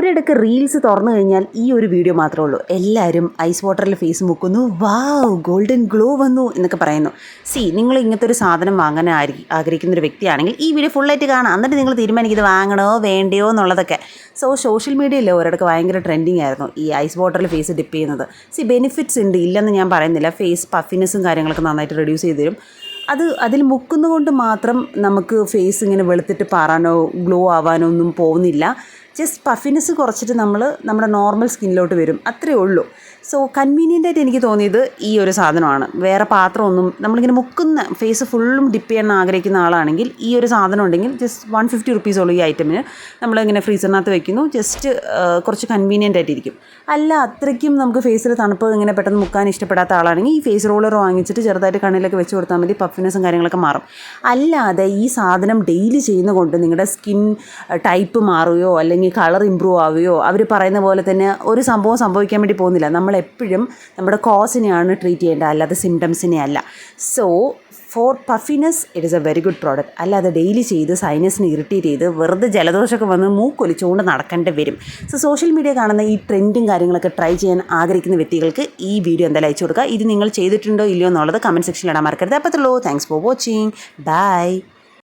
ഒരിടക്ക് reels തുറന്നു കഴിഞ്ഞാൽ ഈ ഒരു വീഡിയോ മാത്രമേ ഉള്ളൂ. എല്ലാവരും ഐസ് വാട്ടറിൽ ഫേസ് മുക്കുന്നു, വാവ് ഗോൾഡൻ ഗ്ലോ വന്നു എന്നൊക്കെ പറയുന്നു. നിങ്ങൾ ഇങ്ങനത്തെ ഒരു സാധനം വാങ്ങാൻ ആഗ്രഹിക്കുന്ന ഒരു വ്യക്തിയാണെങ്കിൽ ഈ വീഡിയോ ഫുള്ളായിട്ട് കാണാം. എന്നിട്ട് നിങ്ങൾ തീരുമാനിക്കും ഇത് വാങ്ങണോ വേണ്ടയോ എന്നുള്ളതൊക്കെ. സോഷ്യൽ മീഡിയയിൽ ഒരിടക്ക് ഭയങ്കര ട്രെൻഡിങ് ആയിരുന്നു ഈ ഐസ് വാട്ടറിൽ ഫേസ് ഡിപ്പ് ചെയ്യുന്നത്. ബെനിഫിറ്റ്സ് ഉണ്ട്, ഇല്ലെന്ന് ഞാൻ പറയുന്നില്ല. ഫേസ് പഫിനെസ്സും കാര്യങ്ങളൊക്കെ നന്നായിട്ട് റെഡ്യൂസ് ചെയ്ത് തരും. അതിൽ മുക്കുന്നതുകൊണ്ട് മാത്രം നമുക്ക് ഫേസ് ഇങ്ങനെ വെളുത്തിട്ട് പാറാനോ ഗ്ലോ ആവാനോ ഒന്നും പോകുന്നില്ല. ജസ്റ്റ് പഫിനെസ് കുറച്ചിട്ട് നമ്മുടെ നോർമൽ സ്കിന്നിലോട്ട് വരും, അത്രയേ ഉള്ളൂ. കൺവീനിയൻ്റായിട്ട് എനിക്ക് തോന്നിയത് ഈ ഒരു സാധനമാണ്. വേറെ പാത്രമൊന്നും നമ്മളിങ്ങനെ മുക്കുന്ന ഫേസ് ഫുള്ളും ഡിപ്പ് ചെയ്യാൻ ആഗ്രഹിക്കുന്ന ആളാണെങ്കിൽ ഈ ഒരു സാധനം ഉണ്ടെങ്കിൽ ജസ്റ്റ് 150 റുപ്പീസുള്ളൂ ഈ ഐറ്റമിന്. നമ്മളിങ്ങനെ ഫ്രീസറിനകത്ത് വെക്കുന്നു, ജസ്റ്റ് കുറച്ച് കൺവീനിയൻ്റ് ആയിട്ടിരിക്കും. അല്ല അത്രയ്ക്കും നമുക്ക് ഫേസിൽ തണുപ്പ് ഇങ്ങനെ പെട്ടെന്ന് മുക്കാൻ ഇഷ്ടപ്പെടാത്ത ആളാണെങ്കിൽ ഈ ഫേസ് റോളർ വാങ്ങിച്ചിട്ട് ചെറുതായിട്ട് കണ്ണിലൊക്കെ വെച്ച് കൊടുത്താൽ മതി, പഫിനെസ്സും കാര്യങ്ങളൊക്കെ മാറും. അല്ലാതെ ഈ സാധനം ഡെയിലി ചെയ്യുന്നതുകൊണ്ട് നിങ്ങളുടെ സ്കിൻ ടൈപ്പ് മാറുകയോ അല്ലെങ്കിൽ കളർ ഇമ്പ്രൂവ് ആവുകയോ അവർ പറയുന്ന പോലെ തന്നെ ഒരു സംഭവം സംഭവിക്കാൻ വേണ്ടി പോകുന്നില്ല. നമ്മളെപ്പോഴും നമ്മുടെ കോസിനെയാണ് ട്രീറ്റ് ചെയ്യേണ്ടത്, അല്ലാതെ സിംറ്റംസിനെ അല്ല. For puffiness it is a very good product. അല്ലാതെ ഡെയിലി ചെയ്ത് സൈനസിനെ ഇറിറ്റേറ്റ് ചെയ്ത് വെറുതെ ജലദോഷമൊക്കെ വന്ന് മൂക്കൊലിച്ചുകൊണ്ട് നടക്കേണ്ടി വരും. സോഷ്യൽ മീഡിയ കാണുന്ന ഈ ട്രെൻഡും കാര്യങ്ങളൊക്കെ ട്രൈ ചെയ്യാൻ ആഗ്രഹിക്കുന്ന വ്യക്തികൾക്ക് ഈ വീഡിയോ എന്തായാലും അയച്ചു കൊടുക്കുക. ഇത് നിങ്ങൾ ചെയ്തിട്ടുണ്ടോ ഇല്ലയോ എന്നുള്ളത് കമൻറ്റ് സെക്ഷനിൽ ഇടാൻ മറക്കരുത്. അപ്പോൾ താങ്ക്സ് ഫോർ വാച്ചിങ്, ബൈ.